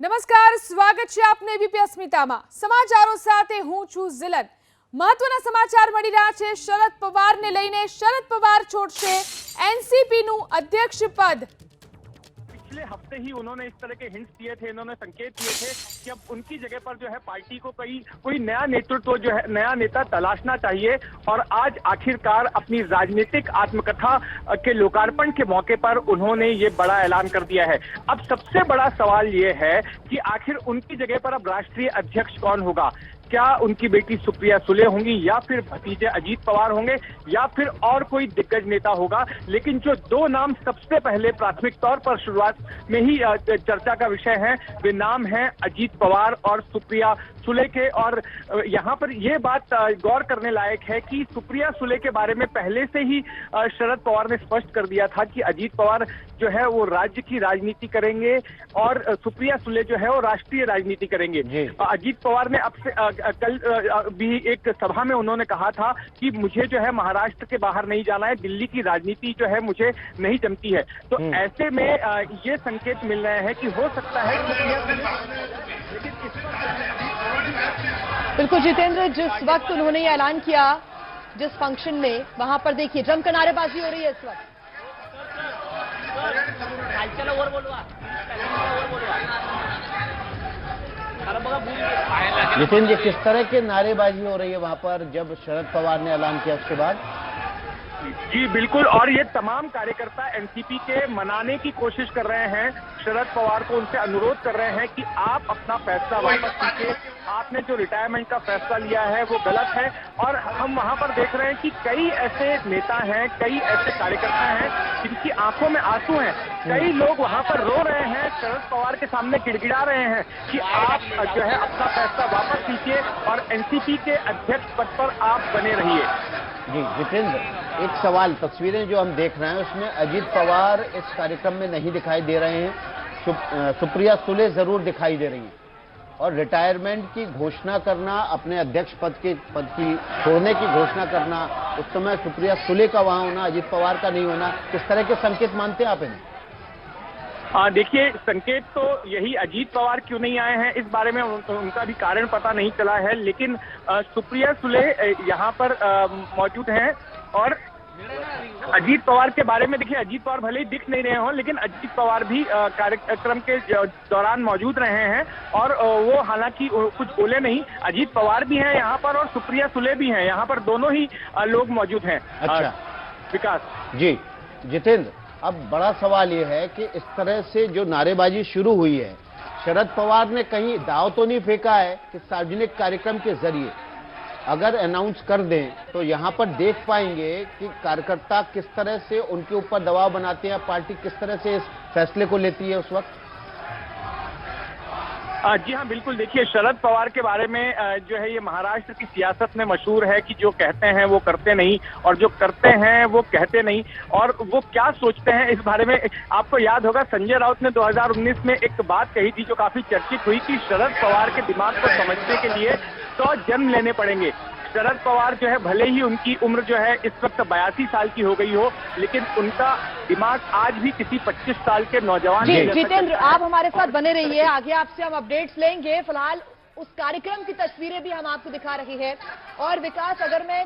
નમસ્કાર, સ્વાગત છે આપને એબીપી અસ્મિતામાં। સમાચારો સાથે હું છું ઝિલન। મહત્વના સમાચાર મળી રહ્યા છે। શરદ પવારને લઈને શરદ પવાર છોડશે એનસીપીનું અધ્યક્ષ पद। पिछले हफ्ते ही उन्होंने इस तरह के हिंट्स दिए थे, इन्होंने संकेत दिए थे कि अब उनकी जगह पर जो है पार्टी को कोई नया नेतृत्व जो है नया नेता तलाशना चाहिए। और आज आखिरकार अपनी राजनीतिक आत्मकथा के लोकार्पण के मौके पर उन्होंने ये बड़ा ऐलान कर दिया है। अब सबसे बड़ा सवाल ये है कि आखिर उनकी जगह पर अब राष्ट्रीय अध्यक्ष कौन होगा। क्या उनकी बेटी सुप्रिया सुले होंगी या फिर भतीजे अजीत पवार होंगे या फिर और कोई दिग्गज नेता होगा। लेकिन जो दो नाम सबसे पहले प्राथमिक तौर पर शुरुआत में ही चर्चा का विषय है, वे नाम हैं अजीत पवार और सुप्रिया सुले के। और यहाँ पर यह बात गौर करने लायक है कि सुप्रिया सुले के बारे में पहले से ही शरद पवार ने स्पष्ट कर दिया था कि अजीत पवार जो है वो राज्य की राजनीति करेंगे और सुप्रिया सुले जो है वो राष्ट्रीय राजनीति करेंगे। अजीत पवार ने अब से कल भी एक सभा में उन्होंने कहा था कि मुझे जो है महाराष्ट्र के बाहर नहीं जाना है, दिल्ली की राजनीति जो है मुझे नहीं जमती है। तो ऐसे में ये संकेत मिल रहे हैं कि हो सकता है बिल्कुल जितेंद्र, जिस वक्त उन्होंने ये ऐलान किया जिस फंक्शन में, वहां पर देखिए जमकर नारेबाजी हो रही है इस वक्त। जितेंद्र, किस तरह के नारेबाजी हो रही है वहां पर जब शरद पवार ने ऐलान किया उसके बाद? जी बिल्कुल, और ये तमाम कार्यकर्ता एनसीपी के मनाने की कोशिश कर रहे हैं शरद पवार को, उनसे अनुरोध कर रहे हैं कि आप अपना फैसला वापस लीजिए। आपने जो रिटायरमेंट का फैसला लिया है वो गलत है। और हम वहां पर देख रहे हैं कि कई ऐसे नेता हैं, कई ऐसे कार्यकर्ता हैं जिनकी आंखों में आंसू हैं। कई लोग वहां पर रो रहे हैं, शरद पवार के सामने गिड़गिड़ा रहे हैं कि आप जो है अपना फैसला वापस लीजिए और एनसीपी के अध्यक्ष पद पर आप बने रहिए। जी जितेंद्र, एक सवाल, तस्वीरें जो हम देख रहे हैं उसमें अजीत पवार इस कार्यक्रम में नहीं दिखाई दे रहे हैं, सुप्रिया सुले जरूर दिखाई दे रही हैं। और रिटायरमेंट की घोषणा करना, अपने अध्यक्ष पद की छोड़ने की घोषणा करना, उस समय सुप्रिया सुले का वहां होना, अजीत पवार का नहीं होना, किस तरह के संकेत मानते हैं आप इन्हें? देखिए, संकेत तो यही, अजीत पवार क्यों नहीं आए हैं इस बारे में उनका भी कारण पता नहीं चला है। लेकिन सुप्रिया सुले यहाँ पर मौजूद हैं। और अजीत पवार के बारे में देखिए, अजीत पवार भले ही दिख नहीं रहे हों लेकिन अजीत पवार भी कार्यक्रम के दौरान मौजूद रहे हैं और वो हालांकि कुछ बोले नहीं। अजीत पवार भी हैं यहाँ पर और सुप्रिया सुले भी हैं यहाँ पर, दोनों ही लोग मौजूद हैं। अच्छा विकास जी। जितेंद्र, अब बड़ा सवाल ये है कि इस तरह से जो नारेबाजी शुरू हुई है, शरद पवार ने कहीं दांव तो नहीं फेंका है कि सार्वजनिक कार्यक्रम के जरिए अगर अनाउंस कर दें तो यहां पर देख पाएंगे कि कार्यकर्ता किस तरह से उनके ऊपर दबाव बनाते हैं, पार्टी किस तरह से इस फैसले को लेती है उस वक्त? जी हाँ बिल्कुल, देखिए शरद पवार के बारे में जो है ये महाराष्ट्र की सियासत में मशहूर है कि जो कहते हैं वो करते नहीं और जो करते हैं वो कहते नहीं। और वो क्या सोचते हैं इस बारे में आपको याद होगा, संजय राउत ने 2019 में एक बात कही थी जो काफी चर्चित हुई कि शरद पवार के दिमाग को समझने के लिए 100 जन्म लेने पड़ेंगे। शरद पवार जो है भले ही उनकी उम्र जो है इस वक्त 82 साल की हो गई हो, लेकिन उनका दिमाग आज भी किसी 25 साल के नौजवान। जी जितेंद्र, आप हमारे साथ बने रहिए, आगे आपसे हम अपडेट्स लेंगे। फिलहाल उस कार्यक्रम की तस्वीरें भी हम आपको दिखा रहे हैं। और विकास, अगर मैं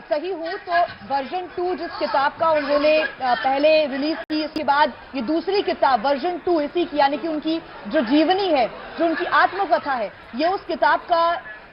सही हूं तो वर्जन 2 जिस किताब का उन्होंने पहले रिलीज की, इसके बाद ये दूसरी किताब वर्जन 2 इसी की, यानी कि उनकी जो जीवनी है, जो उनकी आत्मकथा है, ये उस किताब का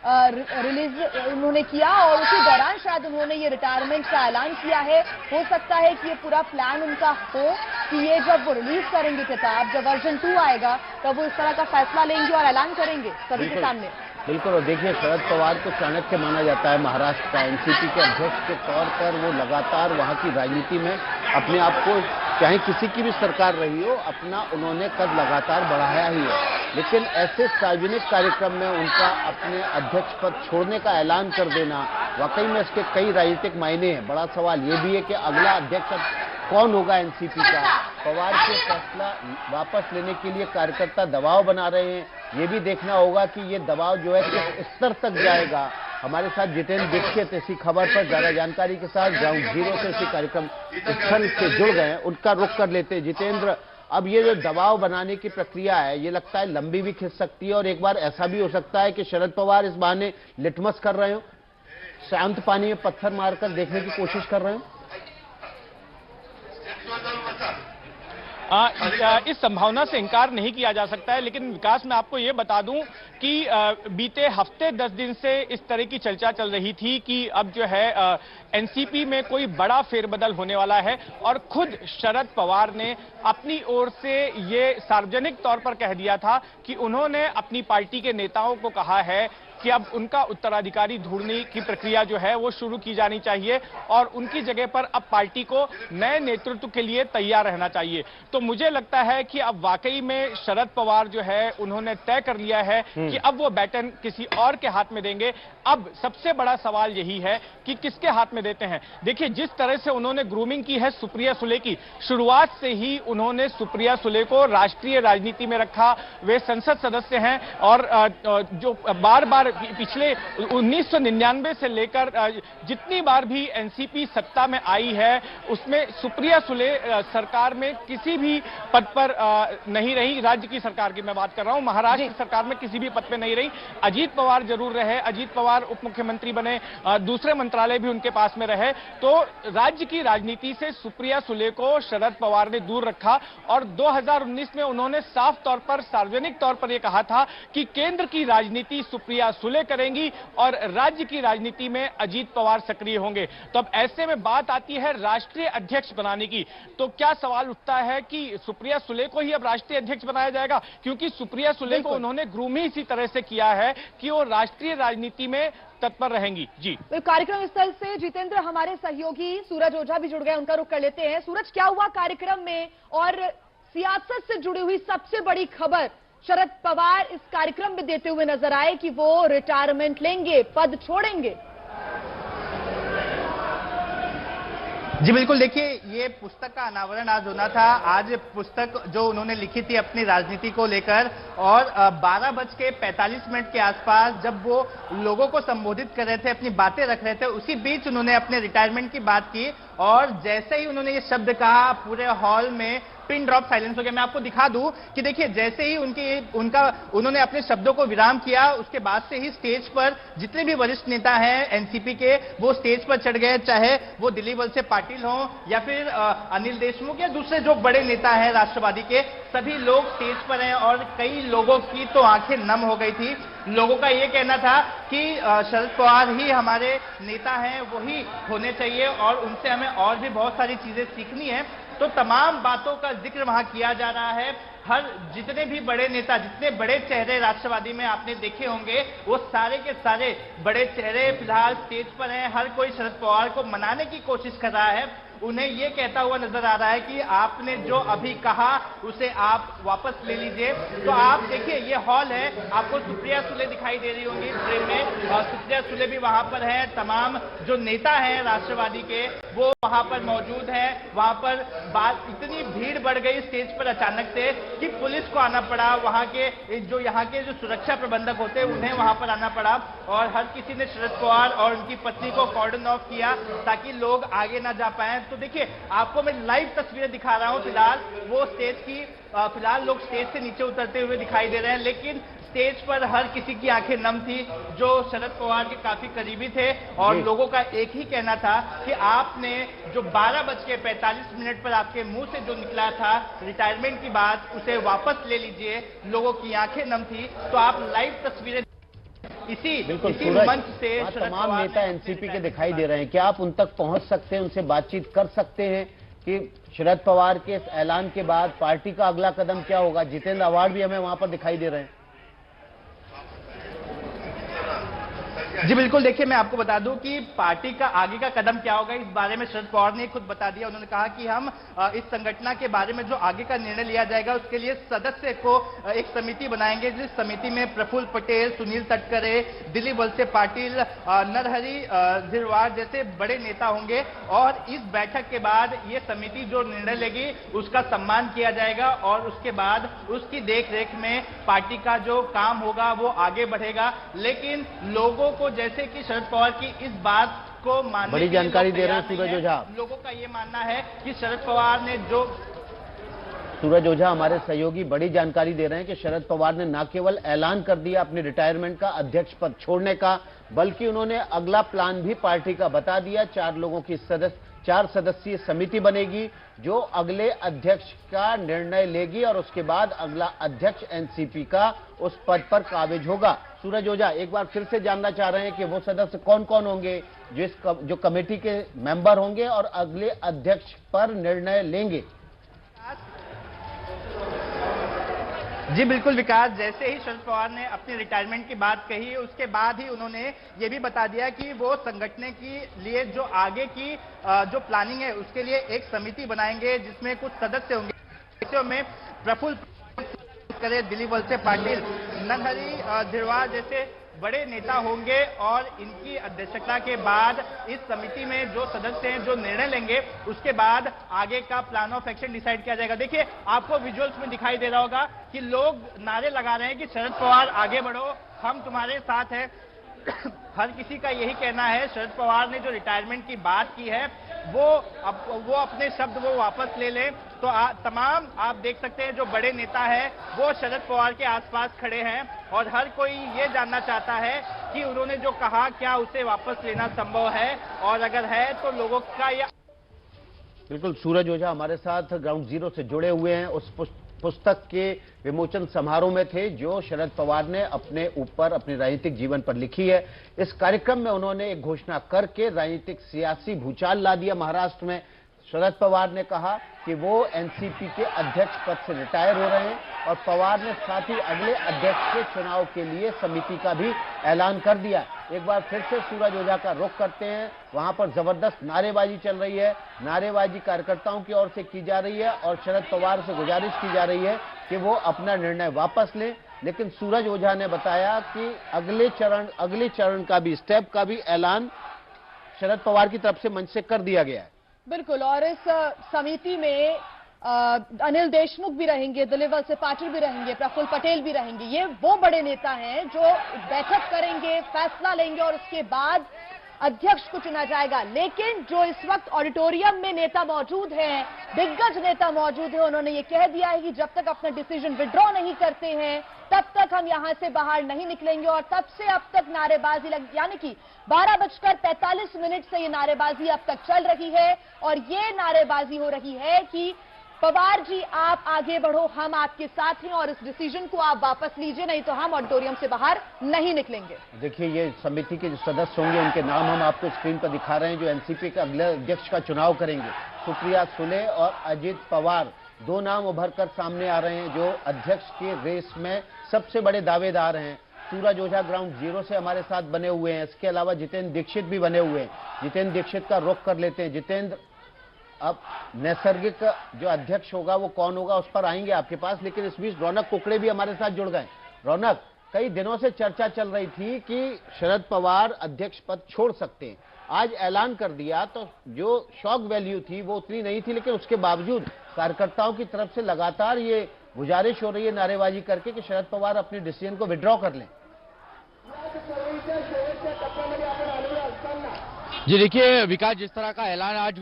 रिलीज उन्होंने किया और उसी दौरान शायद उन्होंने ये रिटायरमेंट का ऐलान किया है। हो सकता है कि ये पूरा प्लान उनका हो कि ये जब वो रिलीज करेंगे किताब, जब वर्जन 2 आएगा तब वो इस तरह का फैसला लेंगे और ऐलान करेंगे सभी के सामने। बिल्कुल, और देखिए शरद पवार को चाणक्य माना जाता है महाराष्ट्र का, एनसीपी के अध्यक्ष के तौर पर वो लगातार वहां की राजनीति में अपने आप को, चाहे किसी की भी सरकार रही हो, अपना उन्होंने कद लगातार बढ़ाया ही है। लेकिन ऐसे सार्वजनिक कार्यक्रम में उनका अपने अध्यक्ष पद छोड़ने का ऐलान कर देना, वाकई में इसके कई राजनीतिक मायने हैं। बड़ा सवाल ये भी है कि अगला अध्यक्ष कौन होगा एनसीपी का। पवार के फैसला वापस लेने के लिए कार्यकर्ता दबाव बना रहे हैं, ये भी देखना होगा कि ये दबाव जो है किस स्तर तक जाएगा। हमारे साथ जितेंद्र दीक्षित इसी खबर पर ज्यादा जानकारी के साथ ग्राउंड जीरो से इसी कार्यक्रम स्थल से जुड़ गए हैं, उनका रुख कर लेते हैं। जितेंद्र, अब ये जो दबाव बनाने की प्रक्रिया है, ये लगता है लंबी भी खिंच सकती है और एक बार ऐसा भी हो सकता है कि शरद पवार इस बहाने लिटमस कर रहे हो, शांत पानी में पत्थर मारकर देखने की कोशिश कर रहे हो। इस संभावना से इनकार नहीं किया जा सकता है, लेकिन विकास मैं आपको ये बता दूं कि बीते हफ्ते 10 दिन से इस तरह की चर्चा चल रही थी कि अब जो है एनसीपी में कोई बड़ा फेरबदल होने वाला है और खुद शरद पवार ने अपनी ओर से ये सार्वजनिक तौर पर कह दिया था कि उन्होंने अपनी पार्टी के नेताओं को कहा है कि अब उनका उत्तराधिकारी ढूंढने की प्रक्रिया जो है वो शुरू की जानी चाहिए और उनकी जगह पर अब पार्टी को नए नेतृत्व के लिए तैयार रहना चाहिए। तो मुझे लगता है कि अब वाकई में शरद पवार जो है उन्होंने तय कर लिया है कि अब वो बैटन किसी और के हाथ में देंगे। अब सबसे बड़ा सवाल यही है कि किसके हाथ में देते हैं। देखिए, जिस तरह से उन्होंने ग्रूमिंग की है सुप्रिया सुले की, शुरुआत से ही उन्होंने सुप्रिया सुले को राष्ट्रीय राजनीति में रखा। वे संसद सदस्य हैं और जो बार बार पिछले 1999 से लेकर जितनी बार भी एनसीपी सत्ता में आई है उसमें सुप्रिया सुले सरकार में किसी भी पद पर नहीं रही। राज्य की सरकार की मैं बात कर रहा हूं, महाराष्ट्र की सरकार में किसी भी पद पे नहीं रही। अजीत पवार जरूर रहे, अजीत पवार उप मुख्यमंत्री बने, दूसरे मंत्रालय भी उनके पास में रहे। तो राज्य की राजनीति से सुप्रिया सुले को शरद पवार ने दूर रखा और 2019 में उन्होंने साफ तौर पर सार्वजनिक तौर पर यह कहा था कि केंद्र की राजनीति सुप्रिया सुले करेंगी और राज्य की राजनीति में अजीत पवार सक्रिय होंगे। तो अब ऐसे में बात आती है राष्ट्रीय अध्यक्ष बनाने की, तो क्या सवाल उठता है कि सुप्रिया सुले को ही अब राष्ट्रीय अध्यक्ष बनाया जाएगा, क्योंकि सुप्रिया सुले को उन्होंने ग्रूम ही इसी तरह से किया है कि वो राष्ट्रीय राजनीति में तत्पर रहेंगी। जी, कार्यक्रम स्थल से जितेंद्र हमारे सहयोगी सूरज ओझा भी जुड़ गए, उनका रुख कर लेते हैं। सूरज, क्या हुआ कार्यक्रम में और सियासत से जुड़ी हुई सबसे बड़ी खबर शरद पवार इस कार्यक्रम में देते हुए नजर आए कि वो रिटायरमेंट लेंगे, पद छोड़ेंगे। जी बिल्कुल, देखिए ये पुस्तक का अनावरण आज होना था। आज पुस्तक जो उन्होंने लिखी थी अपनी राजनीति को लेकर, और 12:45 के आसपास जब वो लोगों को संबोधित कर रहे थे, अपनी बातें रख रहे थे, उसी बीच उन्होंने अपने रिटायरमेंट की बात की और जैसे ही उन्होंने ये शब्द कहा पूरे हॉल में पिन ड्रॉप साइलेंस हो गया। मैं आपको दिखा दूं कि देखिए जैसे ही उन्होंने अपने शब्दों को विराम किया, उसके बाद से ही स्टेज पर जितने भी वरिष्ठ नेता हैं एनसीपी के, वो स्टेज पर चढ़ गए, चाहे वो दिलीप वलसे पाटिल हों या फिर अनिल देशमुख या दूसरे जो बड़े नेता हैं राष्ट्रवादी के, सभी लोग स्टेज पर हैं और कई लोगों की तो आंखें नम हो गई थी। लोगों का ये कहना था कि शरद पवार ही हमारे नेता हैं, वही होने चाहिए और उनसे हमें और भी बहुत सारी चीजें सीखनी है। तो तमाम बातों का जिक्र वहां किया जा रहा है। हर जितने भी बड़े नेता, जितने बड़े चेहरे राष्ट्रवादी में आपने देखे होंगे, वो सारे के सारे बड़े चेहरे फिलहाल स्टेज पर हैं। हर कोई शरद पवार को मनाने की कोशिश कर रहा है, उन्हें ये कहता हुआ नजर आ रहा है कि आपने जो अभी कहा उसे आप वापस ले लीजिए। तो आप देखिए ये हॉल है, आपको सुप्रिया सुले दिखाई दे रही होंगी फ्रेम में, और सुप्रिया सुले भी वहां पर है। तमाम जो नेता हैं राष्ट्रवादी के वो वहां पर मौजूद हैं। वहां पर बात इतनी भीड़ बढ़ गई स्टेज पर अचानक से कि पुलिस को आना पड़ा, वहां के जो सुरक्षा प्रबंधक होते हैं उन्हें वहां पर आना पड़ा और हर किसी ने शरद पवार और उनकी पत्नी को कॉर्डन ऑफ किया ताकि लोग आगे ना जा पाए। तो देखिए आपको मैं लाइव तस्वीरें दिखा रहा हूं। फिलहाल वो स्टेज की फिलहाल लोग स्टेज से नीचे उतरते हुए दिखाई दे रहे हैं, लेकिन स्टेज पर हर किसी की आंखें नम थी जो शरद पवार के काफी करीबी थे और लोगों का एक ही कहना था कि आपने जो 12:45 पर आपके मुंह से जो निकला था रिटायरमेंट की बात, उसे वापस ले लीजिए। लोगों की आंखें नम थी। तो आप लाइव तस्वीरें इसी मंच से तमाम नेता एनसीपी के दिखाई दे रहे हैं, क्या आप उन तक पहुंच सकते हैं, उनसे बातचीत कर सकते हैं कि शरद पवार के इस ऐलान के बाद पार्टी का अगला कदम क्या होगा? जितेंद्र अवार्ड भी हमें वहां पर दिखाई दे रहे हैं। जी बिल्कुल, देखिए मैं आपको बता दूं कि पार्टी का आगे का कदम क्या होगा इस बारे में शरद पवार ने खुद बता दिया। उन्होंने कहा कि हम इस संगठन के बारे में जो आगे का निर्णय लिया जाएगा उसके लिए सदस्य को एक समिति बनाएंगे, जिस समिति में प्रफुल्ल पटेल, सुनील तटकरे, दिलीप वलसे पाटिल, नरहरि झिरवाल जैसे बड़े नेता होंगे और इस बैठक के बाद ये समिति जो निर्णय लेगी उसका सम्मान किया जाएगा और उसके बाद उसकी देखरेख में पार्टी का जो काम होगा वो आगे बढ़ेगा। लेकिन लोगों को जैसे कि शरद पवार की इस बात को मानने बड़ी जानकारी दे रहे हैं सूरज ओझा। लोगों का ये मानना है कि शरद पवार ने जो सूरज ओझा हमारे सहयोगी बड़ी जानकारी दे रहे हैं कि शरद पवार ने न केवल ऐलान कर दिया अपने रिटायरमेंट का, अध्यक्ष पद छोड़ने का, बल्कि उन्होंने अगला प्लान भी पार्टी का बता दिया। 4 सदस्यीय समिति बनेगी जो अगले अध्यक्ष का निर्णय लेगी और उसके बाद अगला अध्यक्ष एनसीपी का उस पद पर काबिज होगा। सूरज ओझा, एक बार फिर से जानना चाह रहे हैं कि वो सदस्य कौन कौन होंगे जो कमेटी के मेंबर होंगे और अगले अध्यक्ष पर निर्णय लेंगे। जी बिल्कुल विकास, जैसे ही शरद पवार ने अपनी रिटायरमेंट की बात कही उसके बाद ही उन्होंने ये भी बता दिया कि वो संगठन के लिए जो आगे की जो प्लानिंग है उसके लिए एक समिति बनाएंगे जिसमें कुछ सदस्य होंगे में प्रफुल्ल करे, दिलीप वलसे पाटिल, नरहरि झिरवाल जैसे बड़े नेता होंगे और इनकी अध्यक्षता के बाद इस समिति में जो सदस्य हैं जो निर्णय लेंगे उसके बाद आगे का प्लान ऑफ एक्शन डिसाइड किया जाएगा। देखिए आपको विजुअल्स में दिखाई दे रहा होगा कि लोग नारे लगा रहे हैं कि शरद पवार आगे बढ़ो, हम तुम्हारे साथ हैं। हर किसी का यही कहना है शरद पवार ने जो रिटायरमेंट की बात की है वो अपने शब्द वो वापस ले लें। तो तमाम आप देख सकते हैं जो बड़े नेता है वो शरद पवार के आसपास खड़े हैं और हर कोई ये जानना चाहता है कि उन्होंने जो कहा क्या उसे वापस लेना संभव है और अगर है तो लोगों का ये। बिल्कुल, सूरज ओझा हमारे साथ ग्राउंड जीरो से जुड़े हुए हैं, उस पुस्तक के विमोचन समारोह में थे जो शरद पवार ने अपने ऊपर अपने राजनीतिक जीवन पर लिखी है। इस कार्यक्रम में उन्होंने एक घोषणा करके राजनीतिक सियासी भूचाल ला दिया महाराष्ट्र में। शरद पवार ने कहा कि वो एनसीपी के अध्यक्ष पद से रिटायर हो रहे हैं और पवार ने साथ ही अगले अध्यक्ष के चुनाव के लिए समिति का भी ऐलान कर दिया। एक बार फिर से सूरज ओझा का रुख करते हैं, वहां पर जबरदस्त नारेबाजी चल रही है, नारेबाजी कार्यकर्ताओं की ओर से की जा रही है और शरद पवार से गुजारिश की जा रही है कि वो अपना निर्णय वापस लें। लेकिन सूरज ओझा ने बताया कि अगले चरण का भी स्टेप का भी ऐलान शरद पवार की तरफ से मंच से कर दिया गया है। बिल्कुल, और इस समिति में अनिल देशमुख भी रहेंगे, दिलीप वलसे पाटिल भी रहेंगे, प्रफुल्ल पटेल भी रहेंगे। ये वो बड़े नेता हैं जो बैठक करेंगे, फैसला लेंगे और उसके बाद अध्यक्ष को चुना जाएगा। लेकिन जो इस वक्त ऑडिटोरियम में नेता मौजूद हैं, दिग्गज नेता मौजूद हैं, उन्होंने ये कह दिया है कि जब तक अपना डिसीजन विड्रॉ नहीं करते हैं तब तक हम यहां से बाहर नहीं निकलेंगे। और तब से अब तक नारेबाजी यानी कि 12:45 से ये नारेबाजी अब तक चल रही है और ये नारेबाजी हो रही है कि पवार जी आप आगे बढ़ो, हम आपके साथ हैं और इस डिसीजन को आप वापस लीजिए, नहीं तो हम ऑडिटोरियम से बाहर नहीं निकलेंगे। देखिए ये समिति के जो सदस्य होंगे उनके नाम हम आपको स्क्रीन पर दिखा रहे हैं जो एनसीपी के अगले अध्यक्ष का चुनाव करेंगे। सुप्रिया सुले और अजित पवार, दो नाम उभर कर सामने आ रहे हैं जो अध्यक्ष के रेस में सबसे बड़े दावेदार हैं। सूरज ओझा ग्राउंड जीरो से हमारे साथ बने हुए हैं, इसके अलावा जितेंद्र दीक्षित भी बने हुए हैं। जितेंद्र दीक्षित का रुख कर लेते हैं। जितेंद्र, अब नैसर्गिक जो अध्यक्ष होगा वो कौन होगा उस पर आएंगे आपके पास, लेकिन इस बीच रौनक कुकड़े भी हमारे साथ जुड़ गए। रौनक, कई दिनों से चर्चा चल रही थी कि शरद पवार अध्यक्ष पद छोड़ सकते हैं, आज ऐलान कर दिया तो जो शॉक वैल्यू थी वो उतनी नहीं थी, लेकिन उसके बावजूद कार्यकर्ताओं की तरफ से लगातार ये गुजारिश हो रही है नारेबाजी करके कि शरद पवार अपने डिसीजन को विड्रॉ कर लें। जी देखिए विकास, जिस तरह का ऐलान आज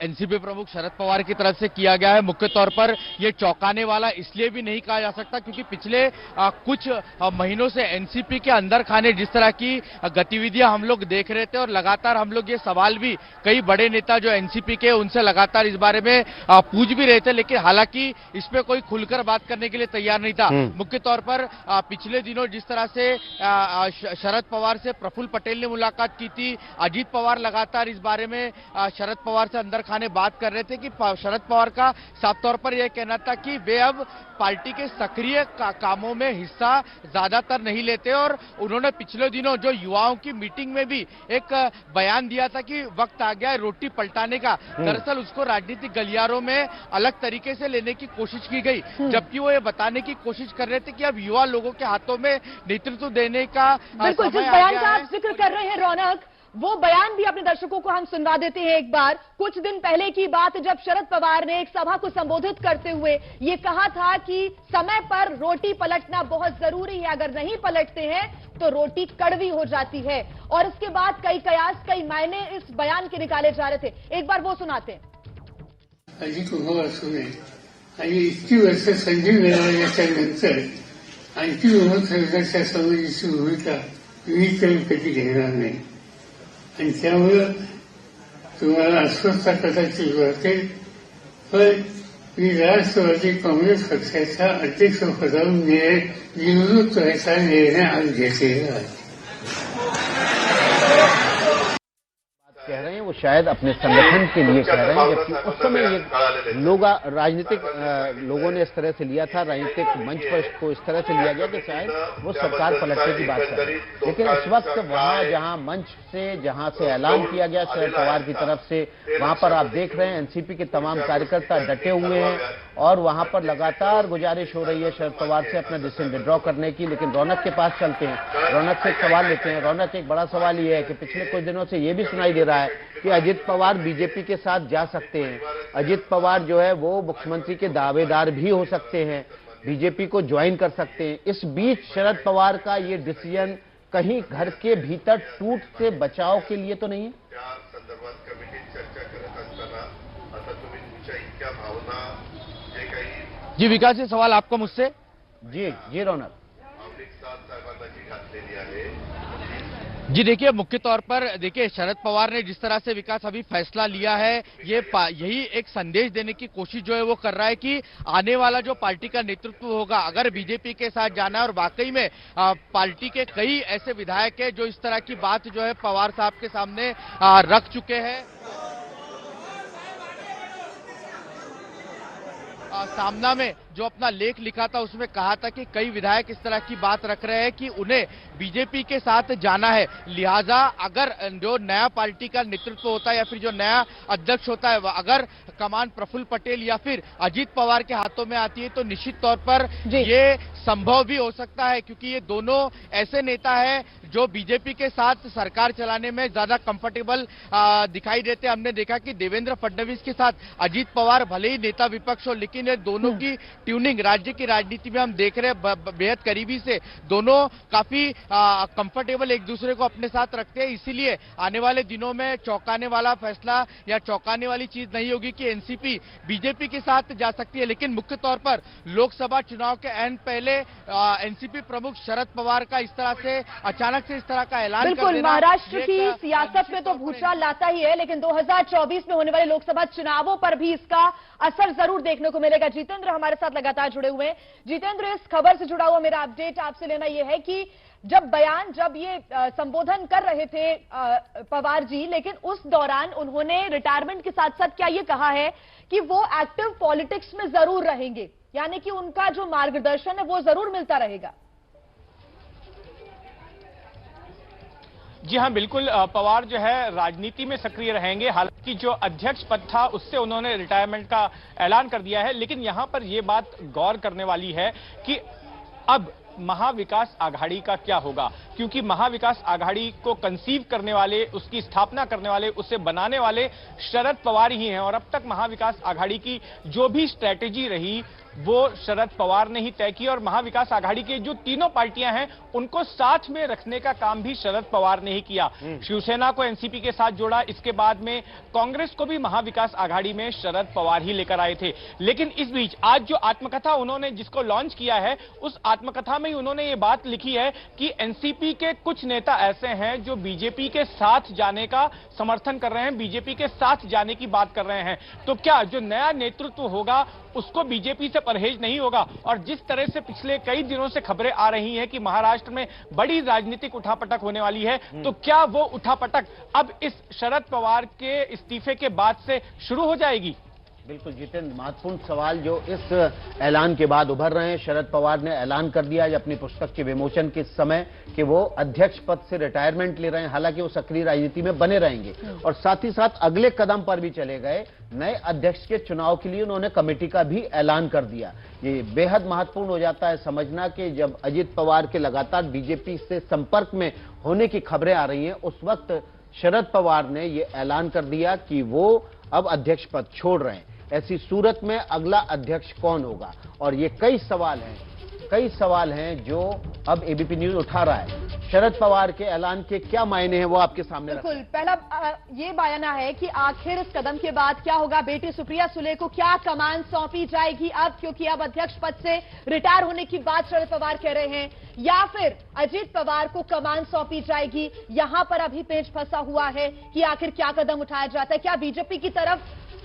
एनसीपी प्रमुख शरद पवार की तरफ से किया गया है, मुख्य तौर पर ये चौंकाने वाला इसलिए भी नहीं कहा जा सकता क्योंकि पिछले कुछ महीनों से एनसीपी के अंदर खाने जिस तरह की गतिविधियां हम लोग देख रहे थे और लगातार हम लोग ये सवाल भी कई बड़े नेता जो एनसीपी के उनसे लगातार इस बारे में पूछ भी रहे थे, लेकिन हालांकि इस पे कोई खुलकर बात करने के लिए तैयार नहीं था। मुख्य तौर पर पिछले दिनों जिस तरह से शरद पवार से प्रफुल्ल पटेल ने मुलाकात की थी, अजित पवार लगातार इस बारे में शरद पवार से अंदर खाने बात कर रहे थे कि शरद पवार का साफ तौर पर यह कहना था कि वे अब पार्टी के सक्रिय कामों में हिस्सा ज्यादातर नहीं लेते और उन्होंने पिछले दिनों जो युवाओं की मीटिंग में भी एक बयान दिया था कि वक्त आ गया है रोटी पलटाने का। दरअसल उसको राजनीतिक गलियारों में अलग तरीके से लेने की कोशिश की गई, जबकि वो ये बताने की कोशिश कर रहे थे कि अब युवा लोगों के हाथों में नेतृत्व देने का बिल्कुल जिस बयान का आप जिक्र कर रहे हैं रौनक, वो बयान भी अपने दर्शकों को हम सुनवा देते हैं एक बार। कुछ दिन पहले की बात जब शरद पवार ने एक सभा को संबोधित करते हुए ये कहा था कि समय पर रोटी पलटना बहुत जरूरी है, अगर नहीं पलटते हैं तो रोटी कड़वी हो जाती है। और इसके बाद कई कयास कई मायने इस बयान के निकाले जा रहे थे, एक बार वो सुनाते हैं। अजित उद्धव असू दे, आणि इतकी वर्ष संधी मिळाल्याच्या नंतर आणखी विमुक्ताच्या समाजाची भूमिका मी तर कधी घेणार नाही आणि त्यामुळं तुम्हाला अस्वस्थता कदाचित वाटेल पण मी राष्ट्रवादी काँग्रेस पक्षाच्या अध्यक्षपदावरून निवडणूक करायचा निर्णय आज घेतलेला आहे. कह रहे हैं वो शायद अपने संगठन के लिए कह रहे हैं, जबकि उस समय ये लोग राजनीतिक लोगों ने इस तरह से लिया था, राजनीतिक मंच पर इसको इस तरह से लिया गया कि शायद वो सरकार पलटने की बात कर रहे हैं. लेकिन इस वक्त वहां जहां मंच से जहां से ऐलान किया गया शरद पवार की तरफ से, वहां पर आप देख रहे हैं एनसीपी के तमाम कार्यकर्ता डटे हुए हैं और वहां पर लगातार गुजारिश हो रही है शरद पवार से अपना डिसीजन विड्रॉ करने की. लेकिन रौनक के पास चलते हैं, रौनक से एक सवाल लेते हैं. रौनक, एक बड़ा सवाल ये है कि पिछले कुछ दिनों से ये भी सुनाई दे रहा है कि अजित पवार बीजेपी के साथ जा सकते हैं, अजित पवार जो है वो मुख्यमंत्री के दावेदार भी हो सकते हैं, बीजेपी को ज्वाइन कर सकते हैं. इस बीच शरद पवार का ये डिसीजन कहीं घर के भीतर टूट से बचाव के लिए तो नहीं है? जी विकास, ये सवाल आपका मुझसे. जी रौनक जी देखिए, मुख्य तौर पर देखिए शरद पवार ने जिस तरह से विकास अभी फैसला लिया है, यही एक संदेश देने की कोशिश जो है वो कर रहा है कि आने वाला जो पार्टी का नेतृत्व होगा, अगर बीजेपी के साथ जाना है, और वाकई में पार्टी के कई ऐसे विधायक है जो इस तरह की बात जो है पवार साहब के सामने रख चुके हैं. सामना में जो अपना लेख लिखा था उसमें कहा था कि कई विधायक इस तरह की बात रख रहे हैं कि उन्हें बीजेपी के साथ जाना है, लिहाजा अगर जो नया पार्टी का नेतृत्व होता है या फिर जो नया अध्यक्ष होता है अगर कमान प्रफुल्ल पटेल या फिर अजीत पवार के हाथों में आती है तो निश्चित तौर पर ये संभव भी हो सकता है, क्योंकि ये दोनों ऐसे नेता है जो बीजेपी के साथ सरकार चलाने में ज्यादा कंफर्टेबल दिखाई देते हैं. हमने देखा कि देवेंद्र फडणवीस के साथ अजीत पवार भले ही नेता विपक्ष हो, लेकिन ये दोनों की ट्यूनिंग राज्य की राजनीति में हम देख रहे हैं बेहद करीबी से. दोनों काफी कंफर्टेबल एक दूसरे को अपने साथ रखते हैं, इसीलिए आने वाले दिनों में चौंकाने वाला फैसला या चौंकाने वाली चीज नहीं होगी कि एनसीपी बीजेपी के साथ जा सकती है. लेकिन मुख्य तौर पर लोकसभा चुनाव के एन पहले एनसीपी प्रमुख शरद पवार का इस तरह से अचानक से इस तरह का ऐलान कर बिल्कुल देना, महाराष्ट्र की सियासत में तो भूचाल लाता ही है, लेकिन 2024 में होने वाले लोकसभा चुनावों पर भी इसका असर जरूर देखने को मिलेगा. जितेंद्र हमारे साथ लगातार जुड़े हुए हैं. जितेंद्र, इस खबर से जुड़ा हुआ मेरा अपडेट आपसे लेना यह है कि जब ये संबोधन कर रहे थे पवार जी, लेकिन उस दौरान उन्होंने रिटायरमेंट के साथ साथ क्या ये कहा है कि वो एक्टिव पॉलिटिक्स में जरूर रहेंगे, यानी कि उनका जो मार्गदर्शन है वो जरूर मिलता रहेगा. जी हाँ, बिल्कुल. पवार जो है राजनीति में सक्रिय रहेंगे. हालांकि जो अध्यक्ष पद था उससे उन्होंने रिटायरमेंट का ऐलान कर दिया है, लेकिन यहां पर यह बात गौर करने वाली है कि अब महाविकास आघाड़ी का क्या होगा, क्योंकि महाविकास आघाड़ी को कंसीव करने वाले, उसकी स्थापना करने वाले, उसे बनाने वाले शरद पवार ही हैं. और अब तक महाविकास आघाड़ी की जो भी स्ट्रैटेजी रही वो शरद पवार ने ही तय की, और महाविकास आघाड़ी के जो तीनों पार्टियां हैं उनको साथ में रखने का काम भी शरद पवार ने ही किया. शिवसेना को एनसीपी के साथ जोड़ा, इसके बाद में कांग्रेस को भी महाविकास आघाड़ी में शरद पवार ही लेकर आए थे. लेकिन इस बीच आज जो आत्मकथा उन्होंने जिसको लॉन्च किया है, उस आत्मकथा में ही उन्होंने ये बात लिखी है कि एनसीपी के कुछ नेता ऐसे हैं जो बीजेपी के साथ जाने का समर्थन कर रहे हैं, बीजेपी के साथ जाने की बात कर रहे हैं. तो क्या जो नया नेतृत्व होगा उसको बीजेपी से परहेज नहीं होगा? और जिस तरह से पिछले कई दिनों से खबरें आ रही हैं कि महाराष्ट्र में बड़ी राजनीतिक उठापटक होने वाली है, तो क्या वो उठापटक अब इस शरद पवार के इस्तीफे के बाद से शुरू हो जाएगी? बिल्कुल जितेंद्र, महत्वपूर्ण सवाल जो इस ऐलान के बाद उभर रहे हैं. शरद पवार ने ऐलान कर दिया अपनी पुस्तक के विमोचन के समय कि वो अध्यक्ष पद से रिटायरमेंट ले रहे हैं. हालांकि वो सक्रिय राजनीति में बने रहेंगे और साथ ही साथ अगले कदम पर भी चले गए. नए अध्यक्ष के चुनाव के लिए उन्होंने कमेटी का भी ऐलान कर दिया. ये बेहद महत्वपूर्ण हो जाता है समझना कि जब अजित पवार के लगातार बीजेपी से संपर्क में होने की खबरें आ रही हैं, उस वक्त शरद पवार ने ये ऐलान कर दिया कि वो अब अध्यक्ष पद छोड़ रहे हैं. ऐसी सूरत में अगला अध्यक्ष कौन होगा? और ये कई सवाल हैं जो अब एबीपी न्यूज उठा रहा है. शरद पवार के ऐलान के क्या मायने हैं वो आपके सामने रखते बिल्कुल, पहला ये बयाना है कि आखिर इस कदम के बाद क्या होगा। बेटी सुप्रिया सुले को क्या कमान सौंपी जाएगी अब, क्योंकि अब अध्यक्ष पद से रिटायर होने की बात शरद पवार कह रहे हैं, या फिर अजीत पवार को कमान सौंपी जाएगी। यहां पर अभी पेच फंसा हुआ है कि आखिर क्या कदम उठाया जाता है। क्या बीजेपी की तरफ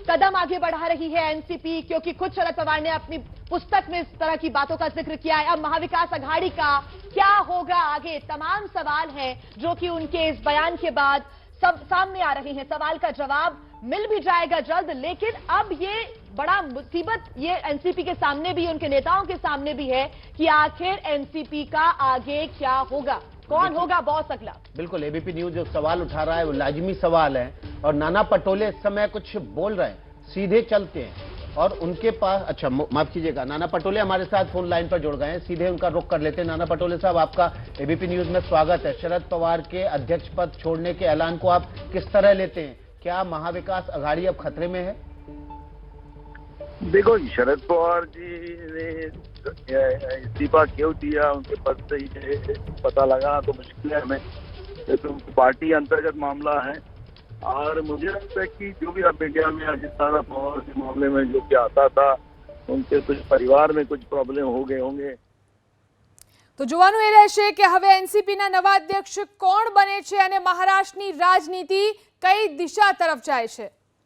कदम आगे बढ़ा रही है एनसीपी, क्योंकि खुद शरद पवार ने अपनी पुस्तक में इस तरह की बातों का जिक्र किया है। अब महाविकास अघाड़ी का क्या होगा आगे, तमाम सवाल हैं जो कि उनके इस बयान के बाद सब सामने आ रहे हैं। सवाल का जवाब मिल भी जाएगा जल्द, लेकिन अब ये बड़ा मुसीबत ये एनसीपी के सामने भी, उनके नेताओं के सामने भी है कि आखिर एनसीपी का आगे क्या होगा, कौन होगा बॉस अगला। बिल्कुल, एबीपी न्यूज जो सवाल उठा रहा है वो लाजमी सवाल है, और नाना पटोले इस समय कुछ बोल रहे हैं, सीधे चलते हैं और उनके पास, अच्छा माफ कीजिएगा, नाना पटोले हमारे साथ फोन लाइन पर जुड़ गए हैं, सीधे उनका रुख कर लेते हैं। नाना पटोले साहब, आपका एबीपी न्यूज में स्वागत है। शरद पवार के अध्यक्ष पद छोड़ने के ऐलान को आप किस तरह लेते हैं? क्या महाविकास अघाड़ी अब खतरे में है? देखो, शरद पवार जी ने इस्तीफा क्यों दिया, उनके पद से ये पता लगाना तो मुश्किल है हमें, तो पार्टी अंतर्गत मामला है। और मुझे लगता है कि जो भी अब इंडिया में अजीत पवार के मामले में जो क्या आता था, उनके कुछ परिवार में कुछ प्रॉब्लम हो गए होंगे। तो જોવાનું એ રહેશે કે હવે એનસીપીના નવા અધ્યક્ષ કોણ બને છે અને મહારાષ્ટ્રની રાજનીતિ કઈ દિશા તરફ જાય છે।